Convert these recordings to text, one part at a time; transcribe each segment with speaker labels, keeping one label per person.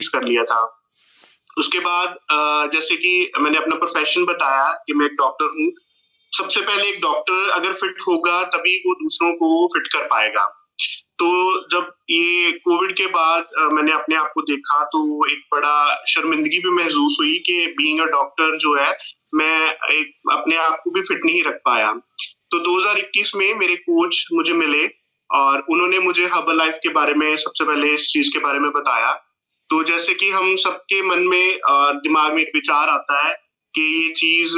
Speaker 1: कर लिया था। उसके बाद जैसे कि मैंने अपना प्रोफेशन बताया कि मैं एक डॉक्टर हूँ। सबसे पहले एक डॉक्टर अगर फिट होगा तभी वो दूसरों को फिट कर पाएगा। तो जब ये कोविड के बाद मैंने अपने आप को देखा तो एक बड़ा शर्मिंदगी भी महसूस हुई कि बीइंग अ डॉक्टर जो है मैं एक अपने आप को भी फिट नहीं रख पाया। तो 2021 में मेरे कोच मुझे मिले और उन्होंने मुझे हर्बलाइफ के बारे में सबसे पहले इस चीज के बारे में बताया। तो जैसे कि हम सबके मन में दिमाग में एक विचार आता है कि ये चीज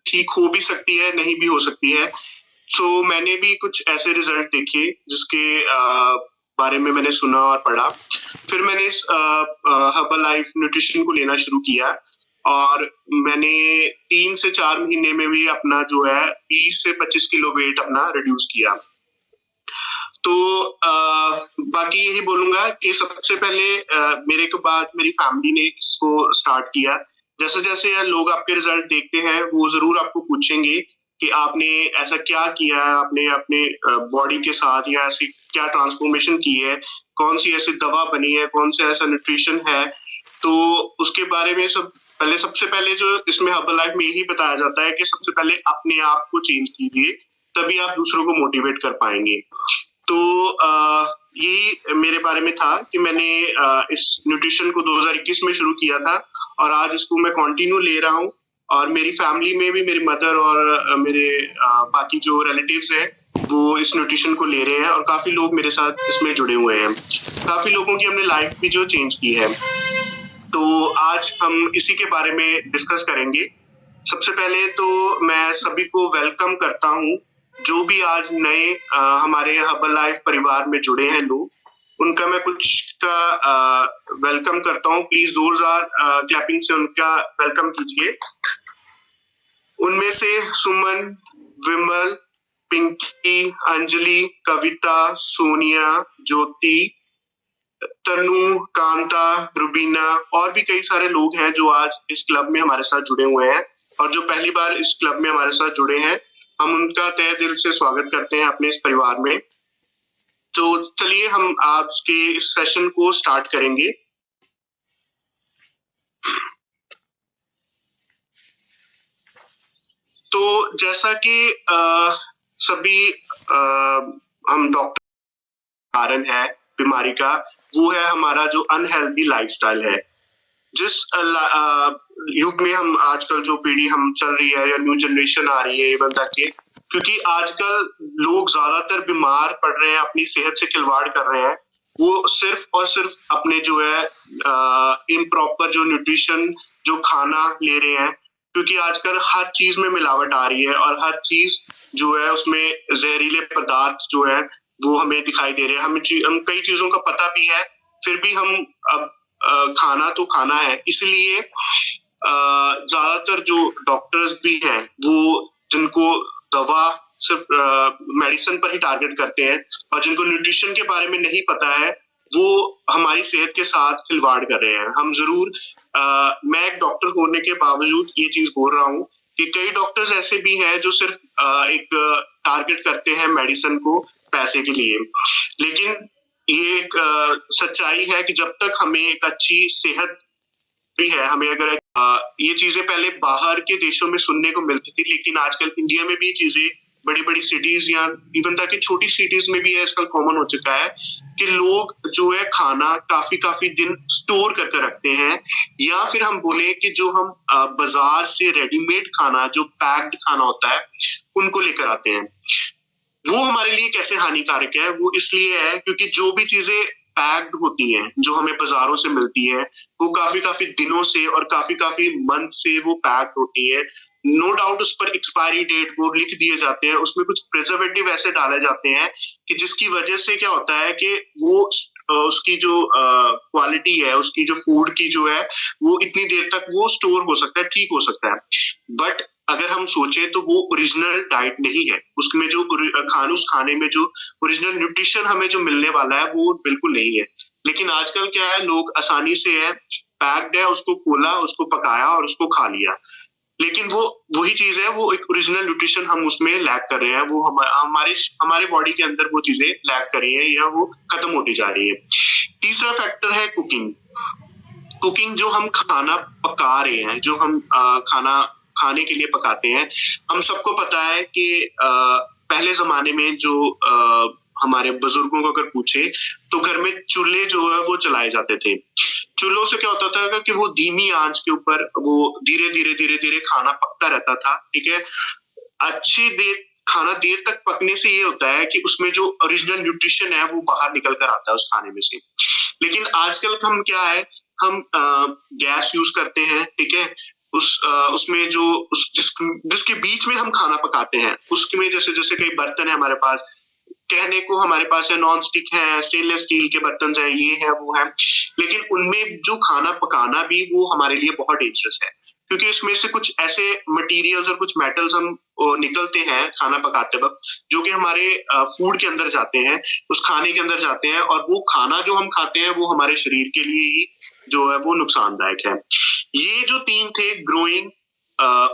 Speaker 1: ठीक हो भी सकती है, नहीं भी हो सकती है। सो मैंने भी कुछ ऐसे रिजल्ट देखे जिसके बारे में मैंने सुना और पढ़ा। फिर मैंने इस हर्बलाइफ न्यूट्रिशन को लेना शुरू किया और मैंने 3 से 4 महीने में भी अपना जो है 20 से 25 किलो वेट अपना रिड्यूस किया। तो बाकी यही बोलूंगा कि सबसे पहले मेरे के बाद मेरी फैमिली ने इसको स्टार्ट किया। जैसे जैसे लोग आपके रिजल्ट देखते हैं वो जरूर आपको पूछेंगे कि आपने ऐसा क्या किया है, आपने अपने बॉडी के साथ या ऐसी क्या ट्रांसफॉर्मेशन की है, कौन सी ऐसी दवा बनी है, कौन सा ऐसा न्यूट्रिशन है। तो उसके बारे में सबसे पहले जो इसमें हर्बलाइफ में यही बताया जाता है कि सबसे पहले अपने आप को चेंज कीजिए, तभी आप दूसरों को मोटिवेट कर पाएंगे। तो यही मेरे बारे में था कि मैंने इस न्यूट्रिशन को 2021 में शुरू किया था और आज इसको मैं कंटिन्यू ले रहा हूँ। और मेरी फैमिली में भी मेरी मदर और मेरे बाकी जो रिलेटिव्स हैं वो इस न्यूट्रिशन को ले रहे हैं और काफी लोग मेरे साथ इसमें जुड़े हुए हैं। काफी लोगों की हमने लाइफ भी जो चेंज की है। तो आज हम इसी के बारे में डिस्कस करेंगे। सबसे पहले तो मैं सभी को वेलकम करता हूँ जो भी आज नए हमारे हर्बलाइफ परिवार में जुड़े हैं लोग, उनका मैं कुछ का वेलकम करता हूँ। प्लीज जोरदार क्लैपिंग से उनका वेलकम कीजिए। उनमें से सुमन, विमल, पिंकी, अंजलि, कविता, सोनिया, ज्योति, तनु, कांता, रुबीना और भी कई सारे लोग हैं जो आज इस क्लब में हमारे साथ जुड़े हुए हैं और जो पहली बार इस क्लब में हमारे साथ जुड़े हैं, हम उनका तहे दिल से स्वागत करते हैं अपने इस परिवार में। तो चलिए हम आज के इस सेशन को स्टार्ट करेंगे। तो जैसा कि सभी हम डॉक्टर कारण है बीमारी का, वो है हमारा जो अनहेल्दी लाइफस्टाइल है। जिस युग में हम आजकल जो पीढ़ी हम चल रही है या न्यू जनरेशन आ रही है इवन तक के, क्योंकि आजकल लोग ज्यादातर बीमार पड़ रहे हैं, अपनी सेहत से खिलवाड़ कर रहे हैं। वो सिर्फ और सिर्फ अपने जो है इम्प्रॉपर जो न्यूट्रिशन जो खाना ले रहे हैं, क्योंकि आजकल हर चीज में मिलावट आ रही है और हर चीज जो है उसमें जहरीले पदार्थ जो है वो हमें दिखाई दे रहे हैं। हम कई चीजों का पता भी है, फिर भी हम अब खाना तो खाना है। इसलिए ज्यादातर जो डॉक्टर्स भी हैं वो जिनको दवा सिर्फ मेडिसिन पर ही टारगेट करते हैं और जिनको न्यूट्रिशन के बारे में नहीं पता है, वो हमारी सेहत के साथ खिलवाड़ कर रहे हैं। हम जरूर मैं एक डॉक्टर होने के बावजूद ये चीज बोल रहा हूँ कि कई डॉक्टर्स ऐसे भी हैं जो सिर्फ एक टारगेट करते हैं मेडिसिन को पैसे के लिए। लेकिन ये एक सच्चाई है कि जब तक हमें एक अच्छी सेहत भी है, हमें अगर ये चीजें पहले बाहर के देशों में सुनने को मिलती थी, लेकिन आजकल इंडिया में भी चीजें बड़ी बड़ी सिटीज या इवन तक छोटी सिटीज में भी आजकल कॉमन हो चुका है कि लोग जो है खाना काफी काफी दिन स्टोर करके रखते हैं, या फिर हम बोले कि जो हम बाजार से रेडीमेड खाना जो पैक्ड खाना होता है उनको लेकर आते हैं। वो हमारे लिए कैसे हानिकारक है? वो इसलिए है क्योंकि जो भी चीजें पैक्ड होती हैं जो हमें बाजारों से मिलती है, वो काफी काफी दिनों से और काफी काफी मंथ से वो पैक्ड होती है। नो डाउट उस पर एक्सपायरी डेट वो लिख दिए जाते हैं, उसमें कुछ प्रिजर्वेटिव ऐसे डाले जाते हैं कि जिसकी वजह से क्या होता है कि वो उसकी जो क्वालिटी है, उसकी जो फूड की जो है वो इतनी देर तक वो स्टोर हो सकता है, ठीक हो सकता है। बट अगर हम सोचे तो वो ओरिजिनल डाइट नहीं है। उसमें जो उस खाने में जो ओरिजिनल न्यूट्रिशन हमें जो मिलने वाला है वो बिल्कुल नहीं है। लेकिन आजकल क्या है, लोग आसानी से है पैक्ड है, उसको खोला, उसको पकाया और उसको खा लिया। लेकिन वो वही चीज है, वो एक ओरिजिनल न्यूट्रिशन हम उसमें लैक कर रहे हैं, वो हमारे बॉडी के अंदर वो चीजें लैक कर रही है या वो खत्म होती जा रही है। तीसरा फैक्टर है कुकिंग। कुकिंग जो हम खाना पका रहे हैं, जो हम खाना खाने के लिए पकाते हैं, हम सबको पता है कि पहले जमाने में जो हमारे बुजुर्गों को अगर पूछे तो घर में चूल्हे जो है वो चलाए जाते थे। चूल्हों से क्या होता था कि वो धीमी आंच के ऊपर वो धीरे धीरे खाना पकता रहता था, ठीक है। अच्छी देर खाना देर तक पकने से ये होता है कि उसमें जो ओरिजिनल न्यूट्रिशन है वो बाहर निकल कर आता है उस खाने में से। लेकिन आजकल हम क्या है, हम गैस यूज करते हैं, ठीक है। उसमें जो जिसके बीच में हम खाना पकाते हैं उसमें जैसे जैसे कई बर्तन है हमारे पास, कहने को हमारे पास है नॉन स्टिक है, स्टेनलेस स्टील के बर्तन है, ये है वो है, लेकिन उनमें जो खाना पकाना भी वो हमारे लिए बहुत डेंजरस है, क्योंकि इसमें से कुछ ऐसे मटेरियल्स और कुछ मेटल्स हम निकलते हैं खाना पकाते वक्त, जो कि हमारे फूड के अंदर जाते हैं, उस खाने के अंदर जाते हैं, और वो खाना जो हम खाते हैं वो हमारे शरीर के लिए ही जो है वो नुकसानदायक है। ये जो तीन थे, ग्रोइंग,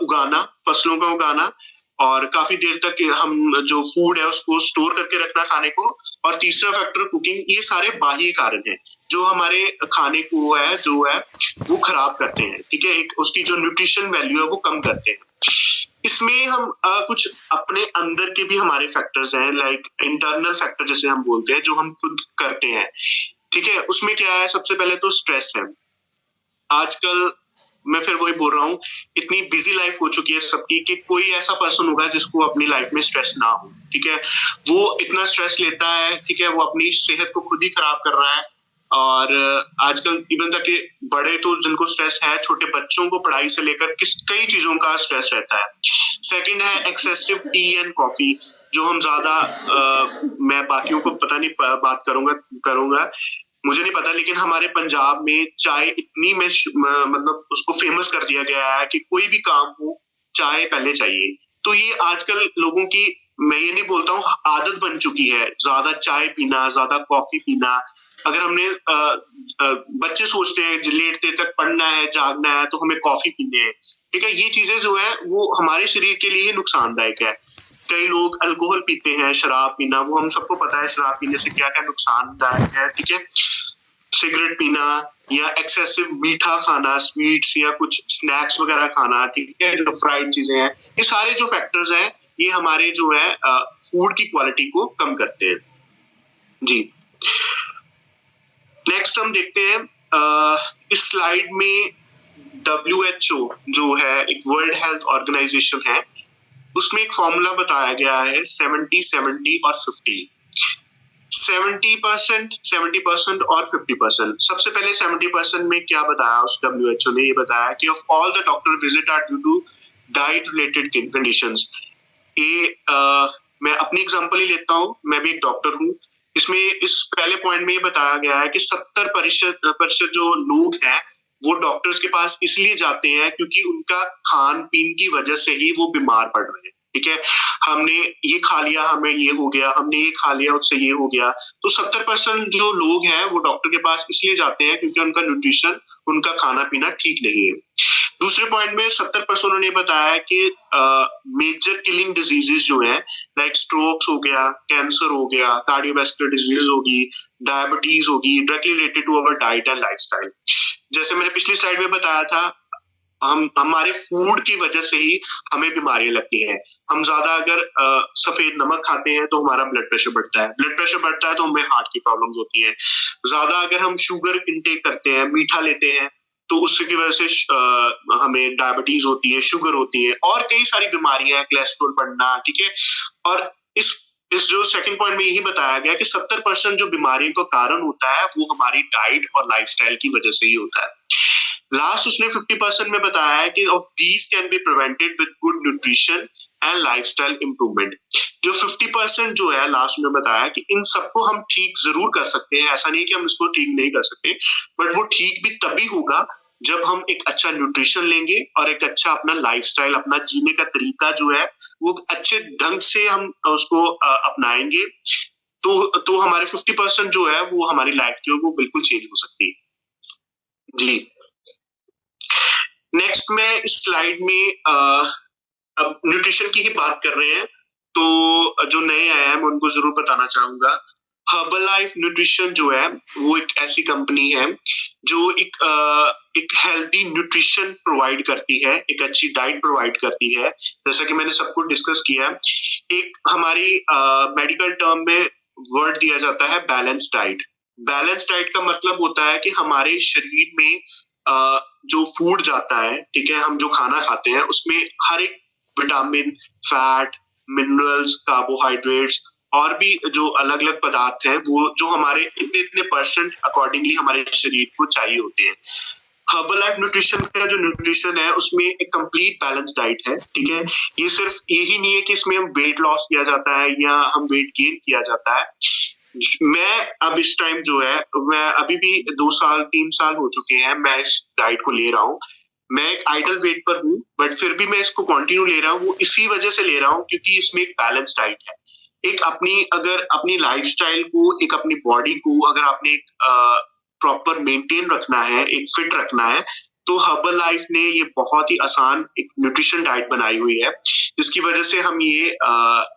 Speaker 1: उगाना, फसलों का उगाना, और काफी देर तक हम जो फूड है उसको स्टोर करके रखना खाने को, और तीसरा फैक्टर कुकिंग, ये सारे बाह्य कारण हैं जो हमारे खाने को है जो है वो खराब करते हैं, ठीक है। एक उसकी जो न्यूट्रिशन वैल्यू है वो कम करते हैं। इसमें हम कुछ अपने अंदर के भी हमारे फैक्टर्स हैं, लाइक इंटरनल फैक्टर जैसे हम बोलते हैं, जो हम खुद करते हैं, ठीक है। उसमें क्या है, सबसे पहले तो स्ट्रेस है। आजकल मैं फिर वही बोल रहा हूँ, इतनी बिजी लाइफ हो चुकी है सबकी कि कोई ऐसा पर्सन होगा जिसको अपनी लाइफ में स्ट्रेस ना हो, ठीक है। वो इतना स्ट्रेस लेता है, ठीक है, वो अपनी सेहत को खुद ही खराब कर रहा है। और आजकल इवन तक कि बड़े तो जिनको स्ट्रेस है, छोटे बच्चों को पढ़ाई से लेकर कई चीजों का स्ट्रेस रहता है। सेकंड है एक्सेसिव टी एंड कॉफी, जो हम ज्यादा मैं बाकियों को पता नहीं बात करूंगा मुझे नहीं पता, लेकिन हमारे पंजाब में चाय इतनी मतलब उसको फेमस कर दिया गया है कि कोई भी काम हो चाय पहले चाहिए। तो ये आजकल लोगों की, मैं ये नहीं बोलता हूँ आदत बन चुकी है, ज्यादा चाय पीना, ज्यादा कॉफी पीना। अगर हमने बच्चे सोचते हैं लेट देर तक पढ़ना है, जागना है, तो हमें कॉफी पीनी है, ठीक है। ये चीजें जो है वो हमारे शरीर के लिए नुकसानदायक है। कई लोग अल्कोहल पीते हैं, शराब पीना, वो हम सबको पता है शराब पीने से क्या क्या नुकसानदायक है, ठीक है। सिगरेट पीना या एक्सेसिव मीठा खाना, स्वीट्स या कुछ स्नैक्स वगैरह खाना, ठीक है, जो फ्राइड चीजें हैं, ये सारे जो फैक्टर्स हैं ये हमारे जो है फूड की क्वालिटी को कम करते हैं। जी, नेक्स्ट हम देखते हैं इस स्लाइड में WHO जो है एक वर्ल्ड हेल्थ ऑर्गेनाइजेशन है, उसमें एक फॉर्मूला बताया गया है 70-70 और 50। 70% और 50%। सबसे पहले 70% में क्या बताया उस WHO ने, ये बताया कि of all the doctor visit are due to diet related conditions. ये मैं अपनी एग्जांपल ही लेता हूँ, मैं भी एक डॉक्टर हूँ। इसमें इस पहले पॉइंट में ये बताया गया है कि 70% जो लोग हैं वो डॉक्टर्स के पास इसलिए जाते हैं क्योंकि उनका खान पीन की वजह से ही वो बीमार पड़ रहे हैं, ठीक है। हमने ये खा लिया, हमें ये हो गया, हमने ये खा लिया, उससे ये हो गया। तो 70% जो लोग हैं वो डॉक्टर के पास इसलिए जाते हैं क्योंकि उनका न्यूट्रिशन, उनका खाना पीना ठीक नहीं है। दूसरे पॉइंट में 70% उन्होंने बताया कि मेजर किलिंग डिजीजेस जो है, लाइक स्ट्रोक्स हो गया, कैंसर हो गया, कार्डियोवास्कुलर डिजीज होगी, डायबिटीज होगी, directly related to our diet and lifestyle. जैसे मैंने पिछली स्लाइड में बताया था, हम हमारे फूड की वजह से ही हमें बीमारियां लगती हैं। हम ज्यादा अगर सफेद नमक खाते हैं तो हमारा ब्लड प्रेशर बढ़ता है, ब्लड प्रेशर बढ़ता है तो हमें हार्ट की प्रॉब्लम्स होती हैं। ज्यादा अगर हम शुगर इंटेक करते हैं, मीठा लेते हैं, तो उसकी वजह से हमें डायबिटीज होती है, शुगर होती है, और कई सारी बीमारियां, कोलेस्ट्रॉल बढ़ना, ठीक है। और इस जो सेकंड पॉइंट में यही बताया गया कि 70% जो बीमारियों का कारण होता है वो हमारी डाइट और लाइफस्टाइल की वजह से ही होता है। लास्ट उसने 50% में बताया है कि of these can be prevented with good nutrition and lifestyle improvement. जो 50% जो है लास्ट में बताया कि इन सबको हम ठीक जरूर कर सकते हैं, ऐसा नहीं कि हम इसको ठीक नहीं कर सकते, बट वो ठीक भी तभी होगा जब हम एक अच्छा न्यूट्रिशन लेंगे और एक अच्छा अपना लाइफस्टाइल, अपना जीने का तरीका जो है वो अच्छे ढंग से हम उसको अपनाएंगे, तो हमारे 50% जो है वो हमारी लाइफ जो है वो बिल्कुल चेंज हो सकती है। जी, नेक्स्ट में इस स्लाइड में अब न्यूट्रिशन की ही बात कर रहे हैं, तो जो नए आए हैं मैं उनको जरूर बताना चाहूंगा हर्बलाइफ न्यूट्रिशन जो है वो एक ऐसी कंपनी है जो एक हेल्दी न्यूट्रिशन प्रोवाइड करती है, एक अच्छी डाइट प्रोवाइड करती है। जैसा कि मैंने सब कुछ डिस्कस किया, एक हमारी मेडिकल टर्म में वर्ड दिया जाता है बैलेंस डाइट। बैलेंस डाइट का मतलब होता है कि हमारे शरीर में जो फूड जाता है, ठीक है, हम जो खाना खाते हैं उसमें हर एक विटामिन, फैट, मिनरल्स, कार्बोहाइड्रेट्स और भी जो अलग अलग पदार्थ हैं वो जो हमारे इतने इतने परसेंट अकॉर्डिंगली हमारे शरीर को चाहिए होते हैं। हर्बलाइफ न्यूट्रिशन का जो न्यूट्रिशन है उसमें एक कंप्लीट बैलेंस डाइट है, ठीक है। ये सिर्फ यही नहीं है कि इसमें हम वेट लॉस किया जाता है या हम वेट गेन किया जाता है। मैं अब इस टाइम जो है, मैं अभी भी 2 साल 3 साल हो चुके हैं मैं इस डाइट को ले रहा हूँ। मैं एक आइडल वेट पर हूँ बट फिर भी मैं इसको कंटिन्यू ले रहा हूँ। वो इसी वजह से ले रहा हूँ क्योंकि इसमें एक बैलेंस डाइट है। एक अपनी अगर अपनी लाइफस्टाइल को, एक अपनी बॉडी को अगर आपने एक प्रॉपर मेंटेन रखना है, एक फिट रखना है, तो हर्बल लाइफ ने ये बहुत ही आसान एक न्यूट्रिशन डाइट बनाई हुई है जिसकी वजह से हम ये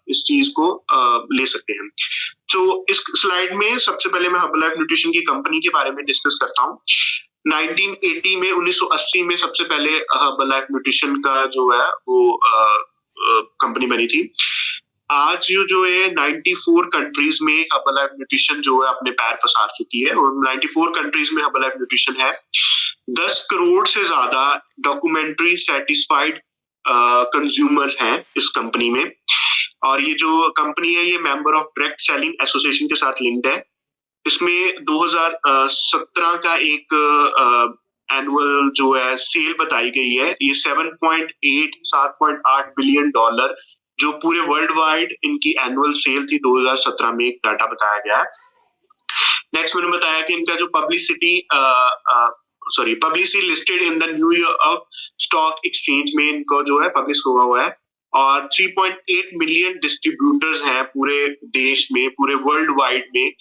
Speaker 1: इस चीज को ले सकते हैं। तो इस स्लाइड में सबसे पहले मैं हर्बल लाइफ न्यूट्रिशन की कंपनी के बारे में डिस्कस करता हूँ। 1980 में 1980 में सबसे पहले हर्बल लाइफ न्यूट्रिशन का जो है वो कंपनी बनी थी। आज जो है 94 कंट्रीज में हर्बलाइफ न्यूट्रिशन जो है अपने पैर पसार चुकी है और 94 कंट्रीज में हर्बलाइफ न्यूट्रिशन है। 10 करोड़ से ज्यादा डॉक्यूमेंट्री सेटिस्फाइड कंज्यूमर हैं इस कंपनी में। और ये जो कंपनी है ये member of direct selling association के साथ लिंक्ड है। इसमें 2017 का एक एनुअल जो है सेल बताई गई है, ये 7.8 बिलियन डॉलर जो पूरे वर्ल्ड वाइड इनकी एनुअल सेल थी 2017 में, एक डाटा बताया गया है। नेक्स्ट मैंने बताया कि इनका जो publicity listed in the New York stock exchange में इनको जो है पब्लिश हुआ है। और 3.8 मिलियन डिस्ट्रीब्यूटर्स हैं पूरे देश में, पूरे वर्ल्ड वाइड में।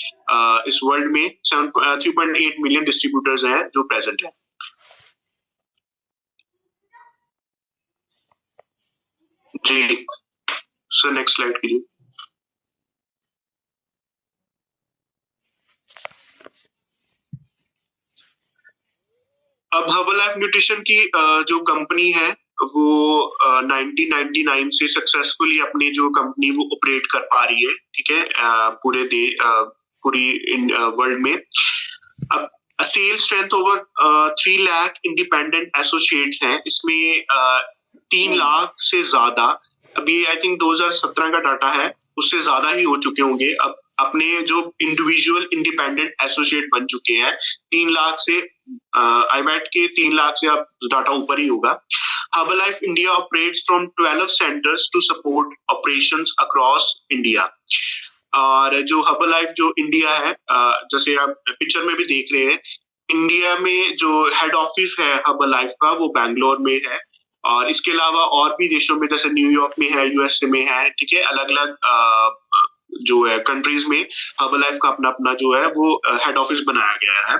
Speaker 1: इस वर्ल्ड में 3.8 मिलियन डिस्ट्रीब्यूटर्स हैं जो प्रेजेंट है। जी सर, नेक्स्ट स्लाइड कीजिए। अब हर्बलाइफ न्यूट्रिशन की जो कंपनी है वो 1999 से सक्सेसफुली अपनी जो कंपनी वो ऑपरेट कर पा रही है, ठीक है, पूरी वर्ल्ड में। अब sale strength over 3 lakh independent associates हैं इसमें। 3 लाख से ज्यादा, अभी आई थिंक 2017 का डाटा है, उससे ज्यादा ही हो चुके होंगे अब अपने जो इंडिविजुअल इंडिपेंडेंट एसोसिएट बन चुके हैं। 3 लाख से आई बैट के 3 लाख से अब डाटा ऊपर ही होगा। Herbalife India operates from 12 centres to support operations across India. और जो हर्बलाइफ जो इंडिया है, जैसे आप पिक्चर में भी देख रहे हैं, इंडिया में जो हेड ऑफिस है हर्बलाइफ का वो बैंगलोर में है। और इसके अलावा और भी देशों में जैसे न्यूयॉर्क में है, यूएसए में है, ठीक है, अलग अलग जो है कंट्रीज में हर्बलाइफ का अपना अपना जो है वो हेड ऑफिस बनाया गया है।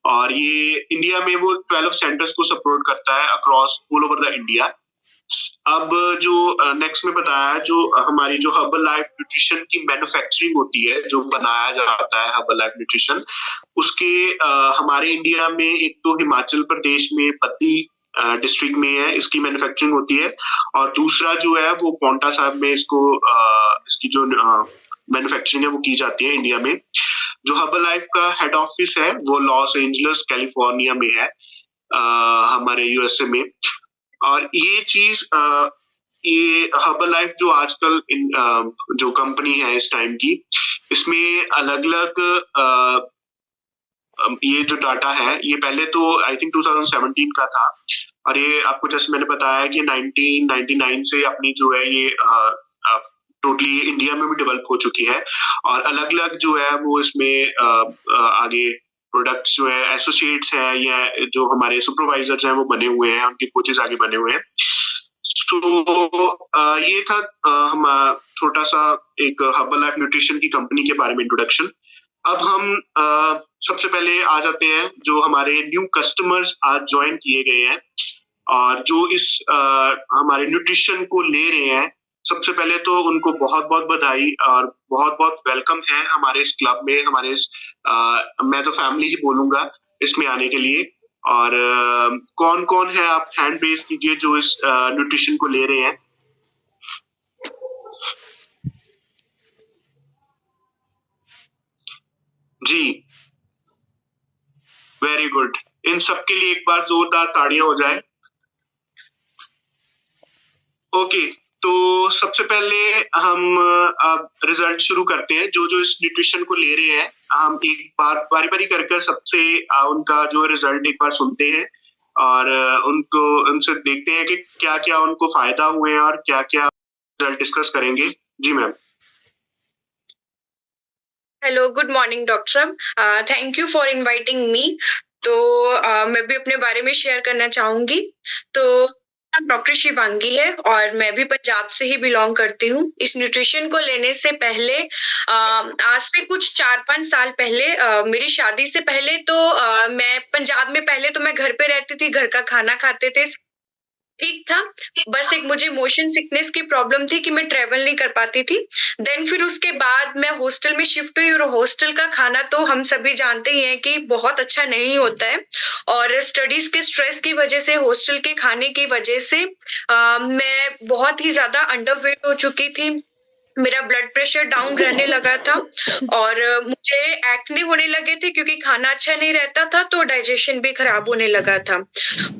Speaker 1: और ये इंडिया में वो 12 सेंटर्स को सपोर्ट करता है across all over the India. अब जो नेक्स्ट में बताया, जो हमारी जो हर्बल लाइफ न्यूट्रिशन की मैन्युफैक्चरिंग होती है, जो बनाया जाता है हर्बल लाइफ न्यूट्रिशन, उसके हमारे इंडिया में एक तो हिमाचल प्रदेश में बद्दी डिस्ट्रिक्ट में है इसकी मैन्युफैक्चरिंग होती है। और दूसरा जो है वो पोंटा साहिब में इसकी जो मैन्युफैक्चरिंग है वो की जाती है इंडिया में। जो हर्बल लाइफ का हेड ऑफिस है वो लॉस एंजलिस कैलिफोर्निया में है, हमारे यूएसए में। और ये चीज ये हर्बल लाइफ जो आजकल जो कंपनी है इस टाइम की, इसमें अलग अलग ये जो डाटा है ये पहले तो आई थिंक 2017 का था। और ये आपको जैसे मैंने बताया कि 1999 से अपनी जो है ये टोटली इंडिया में भी डेवलप हो चुकी है। और अलग अलग जो है वो इसमें आगे प्रोडक्ट्स जो है एसोसिएट्स हैं या जो हमारे सुपरवाइजर्स हैं वो बने हुए हैं, उनके कोचेस आगे बने हुए हैं। तो ये था हम छोटा सा एक हर्बल लाइफ न्यूट्रिशन की कंपनी के बारे में इंट्रोडक्शन। अब हम सबसे पहले आ जाते हैं जो हमारे न्यू कस्टमर्स आज ज्वाइन किए गए हैं और जो इस हमारे न्यूट्रिशन को ले रहे हैं सबसे पहले तो उनको बहुत-बहुत बधाई और बहुत-बहुत वेलकम है हमारे इस क्लब में, हमारे इस मैं तो फैमिली ही बोलूँगा इसमें आने के लिए। और कौन-कौन है आप हैंड रेज़ कीजिए जो इस न्यूट्रिशन को ले रहे हैं। जी, वेरी गुड। इन सबके लिए एक बार ज़ोरदार ताड़ियाँ हो जाएँ। ओके, तो सबसे पहले हम रिजल्ट शुरू करते हैं। जो-जो इस न्यूट्रिशन को ले रहे हैं, हम एक बार बारी-बारी कर सबसे उनका जो रिजल्ट एक बार सुनते हैं और उनको उनसे देखते हैं कि क्या-क्या उनको फ़ायदा हुए हैं और क्या-क्या रिजल्ट डिस्कस करेंगे। जी ma'am.
Speaker 2: Hello, good morning doctor साहब। Thank you for inviting me. तो मैं भी अपने बारे में शेयर करना चाहूँगी। तो डॉक्टर शिवांगी है और मैं भी पंजाब से ही बिलॉन्ग करती हूँ। इस न्यूट्रिशन को लेने से पहले आज से कुछ 4-5 साल पहले मेरी शादी से पहले तो मैं पंजाब में पहले तो मैं घर पे रहती थी, घर का खाना खाते थे, ठीक था। बस एक मुझे मोशन सिकनेस की प्रॉब्लम थी कि मैं ट्रैवल नहीं कर पाती थी। देन फिर उसके बाद मैं हॉस्टल में शिफ्ट हुई और हॉस्टल का खाना तो हम सभी जानते ही हैं कि बहुत अच्छा नहीं होता है और स्टडीज़ के स्ट्रेस की वज़ह से, हॉस्टल के खाने की वज़ह से मैं बहुत ही ज़्यादा अंडरवेट हो चुकी थी। मेरा ब्लड प्रेशर डाउन रहने लगा था और मुझे एक्ने होने लगे थे क्योंकि खाना अच्छा नहीं रहता था, तो डाइजेशन भी खराब होने लगा था।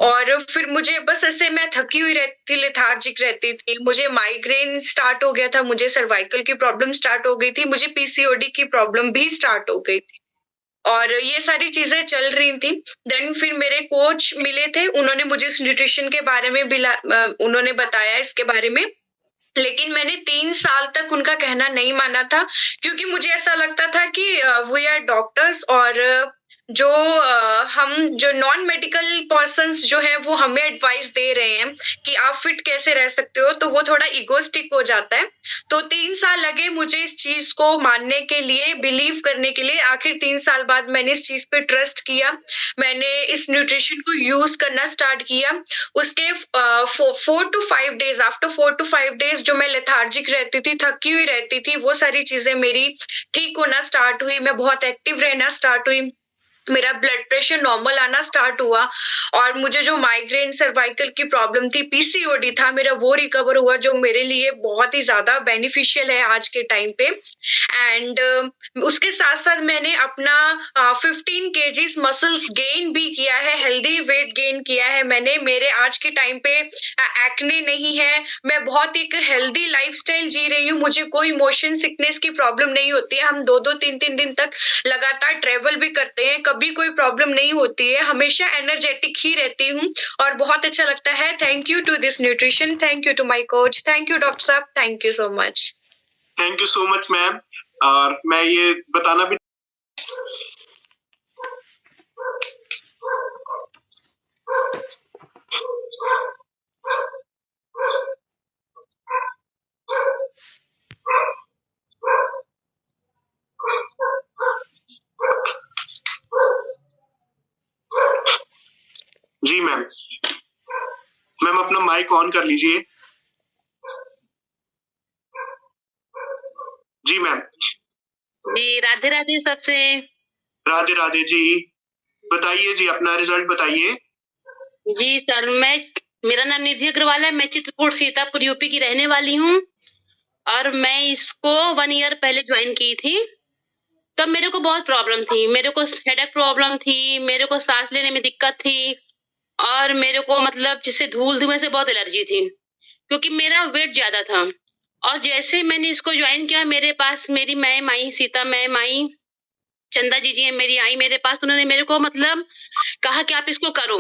Speaker 2: और फिर मुझे बस ऐसे मैं थकी हुई रहती, लेथार्जिक रहती थी। मुझे माइग्रेन स्टार्ट हो गया था, मुझे सर्वाइकल की प्रॉब्लम स्टार्ट हो गई थी, मुझे पीसीओडी की प्रॉब्लम भी स्टार्ट हो गई थी। और ये सारी चीज़ें चल रही थी। देन फिर मेरे कोच मिले थे, उन्होंने मुझे इस न्यूट्रिशन के बारे में उन्होंने बताया इसके बारे में। लेकिन मैंने 3 साल तक उनका कहना नहीं माना था क्योंकि मुझे ऐसा लगता था कि वी आर डॉक्टर्स और हम जो नॉन मेडिकल पर्सन्स जो हैं वो हमें एडवाइस दे रहे हैं कि आप फिट कैसे रह सकते हो, तो वो थोड़ा इगोइस्टिक हो जाता है। तो 3 साल लगे मुझे इस चीज़ को मानने के लिए, बिलीव करने के लिए। आखिर 3 साल बाद मैंने इस चीज़ पे ट्रस्ट किया। मैंने इस न्यूट्रिशन को यूज़ करना स्टार्ट किया। उसके 4 to 5 days after 4 to 5 days जो मैं लेथार्जिक रहती थी, थकी हुई रहती थी, वो सारी चीज़ें मेरी ठीक होना स्टार्ट हुई। मैं बहुत एक्टिव रहना स्टार्ट हुई। मेरा ब्लड प्रेशर नॉर्मल आना स्टार्ट हुआ और मुझे जो माइग्रेन, सर्वाइकल की प्रॉब्लम थी, पीसीओडी था, मेरा वो रिकवर हुआ जो मेरे लिए बहुत ही ज़्यादा बेनिफिशियल है आज के टाइम पे। एंड उसके साथ-साथ मैंने अपना 15 केजीज़ मसल्स गेन भी किया है, हेल्दी वेट गेन किया है मैंने। मेरे आज के टाइम पे एक्ने नहीं है, मैं बहुत एक हेल्दी लाइफ़स्टाइल जी रही हूँ, मुझे कोई मोशन सिकनेस की प्रॉब्लम नहीं होती है। हम 2-2 3-3 दिन तक लगातार ट्रैवल भी करते हैं, कभी कोई प्रॉब्लम नहीं होती है, हमेशा एनर्जेटिक ही रहती हूँ और बहुत अच्छा लगता है। Thank you to this nutrition, thank you to my coach, thank you doctor साहब, thank you so much.
Speaker 1: Thank you so much ma'am. और मैं ये बताना भी जी मैम। मैम अपना माइक ऑन कर लीजिए। जी मैम।
Speaker 3: जी, राधे-राधे सबसे।
Speaker 1: राधे-राधे जी। बताइए जी, अपना रिजल्ट बताइए।
Speaker 3: जी सर, मेरा नाम निधि अग्रवाल है, मैं चित्रकूट सीतापुर यूपी की रहने वाली हूँ और मैं इसको 1 ईयर पहले जॉइन की थी। तब मेरे को बहुत प्रॉब्लम थी, मेरे को हेडेक प्रॉब्लम थी, मेरे को साँस लेने में दिक्कत थी और मेरे को मतलब जैसे धूल-धुएँ से बहुत एलर्जी थी, क्योंकि मेरा वेट ज़्यादा था। और जैसे मैंने इसको जॉइन किया मेरे पास मेरी मैम आई, सीता मैम आई, चंदा जी हैं मेरी आई मेरे पास, उन्होंने मेरे को मतलब कहा कि आप इसको करो।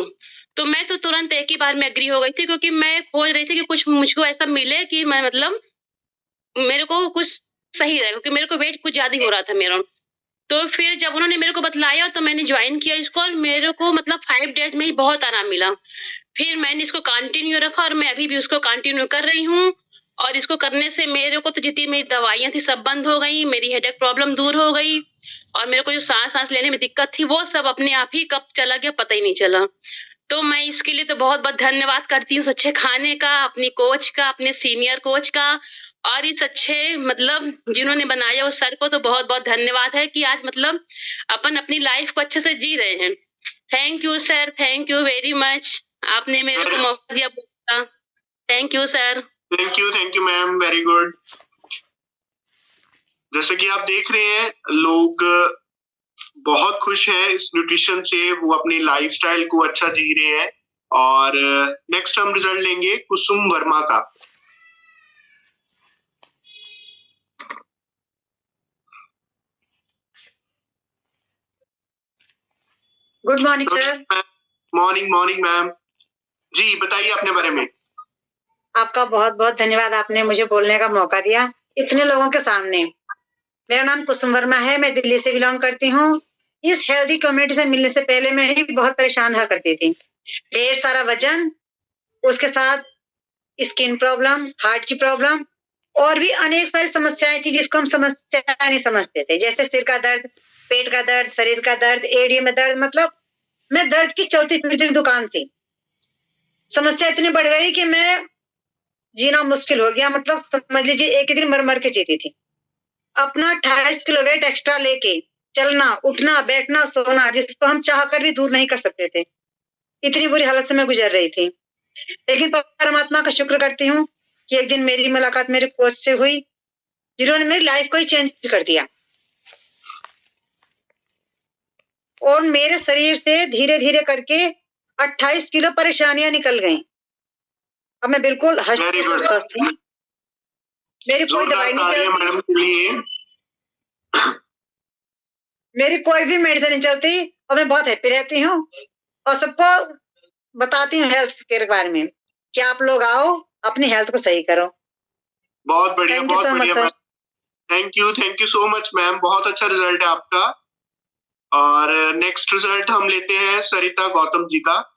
Speaker 3: तो मैं तो तुरंत एक ही बार में एग्री हो गई थी क्योंकि मैं खोज रही थी कि कुछ मुझको ऐसा मिले कि मैं मतलब मेरे को कुछ सही रहे क्योंकि मेरे को वेट कुछ ज़्यादा ही हो रहा था मेरा। तो फिर जब उन्होंने मेरे को बतलाया तो मैंने जॉइन किया इसको और मेरे को मतलब 5 डेज़ में ही बहुत आराम मिला। फिर मैंने इसको कंटिन्यू रखा और मैं अभी भी उसको कंटिन्यू कर रही हूँ और इसको करने से मेरे को तो जितनी मेरी दवाइयाँ थी सब बंद हो गई, मेरी हेडेक प्रॉब्लम दूर हो गई और मेरे को जो सांस लेने में दिक्कत थी वो सब अपने आप ही कब चला गया पता ही नहीं चला। तो मैं इसके लिए तो बहुत-बहुत धन्यवाद करती हूँ इस अच्छे खाने का, अपनी कोच का, अपने सीनियर कोच का और इस अच्छे मतलब जिन्होंने बनाया उस सर को तो बहुत-बहुत धन्यवाद है कि आज मतलब अपन अपनी लाइफ को अच्छे से जी रहे हैं। Thank you sir, thank you very much. आपने मेरे को मौका दिया बोलने का। Thank you sir.
Speaker 1: Thank you ma'am, very good. जैसे कि आप देख रहे हैं, लोग बहुत खुश हैं इस न्यूट्रिशन से, वो अपनी लाइफस्टाइल को अच्छा जी रहे हैं। और नेक्स्ट हम रिजल्ट लेंगे कुसुम वर्मा का।
Speaker 4: Good morning sir.
Speaker 1: Morning ma'am. जी बताइए अपने बारे में।
Speaker 4: आपका बहुत बहुत धन्यवाद, आपने मुझे बोलने का मौका दिया इतने लोगों के सामने। मेरा नाम कुसुम वर्मा है, मैं दिल्ली से बिलोंग करती हूँ। इस हेल्दी कम्युनिटी से मिलने से पहले मैं ही बहुत परेशान हुआ करती थी। ढेर सारा वजन, उसके साथ स्किन प्रॉब्लम, हार्ट की प्रॉब्लम और भी अनेक सारी समस्याएं थी जिसको हम समस्या नहीं समझते थे, जैसे सिर का दर्द, पेट का दर्द, शरीर का दर्द, एड़ियों में दर्द। मतलब मैं दर्द की चलती फिरती दुकान थी। समस्या इतनी बढ़ गई कि मैं जीना मुश्किल हो गया। मतलब समझ लीजिए एक ही दिन मर मर के जीती थी। अपना 28 किलो वेट एक्स्ट्रा लेके चलना, उठना, बैठना, सोना, जिसको हम चाह कर भी दूर नहीं कर सकते थे। इतनी बुरी हालत से मैं गुजर रही थी। लेकिन परमात्मा का शुक्र करती हूँ कि एक दिन मेरी मुलाकात मेरे कोच से हुई, जिन्होंने मेरी लाइफ को ही चेंज कर दिया और मेरे शरीर से धीरे धीरे करके 28 किलो परेशानियां निकल गईं। अब मैं बिल्कुल स्वस्थ हूँ। मेरी कोई दवाई नहीं चलती, मेरी कोई भी मेडिसिन नहीं चलती और मैं बहुत हैप्पी रहती हूँ और सबको बताती हूँ हेल्थ के बारे में कि आप लोग आओ, अपनी हेल्थ को सही करो।
Speaker 1: बहुत बढ़िया, बहुत बढ़िया।
Speaker 4: Thank
Speaker 1: you so much ma'am, बहुत अच्छा रिजल्ट है आपका। और नेक्स्ट रिजल्ट हम लेते हैं सरिता गौतम जी का।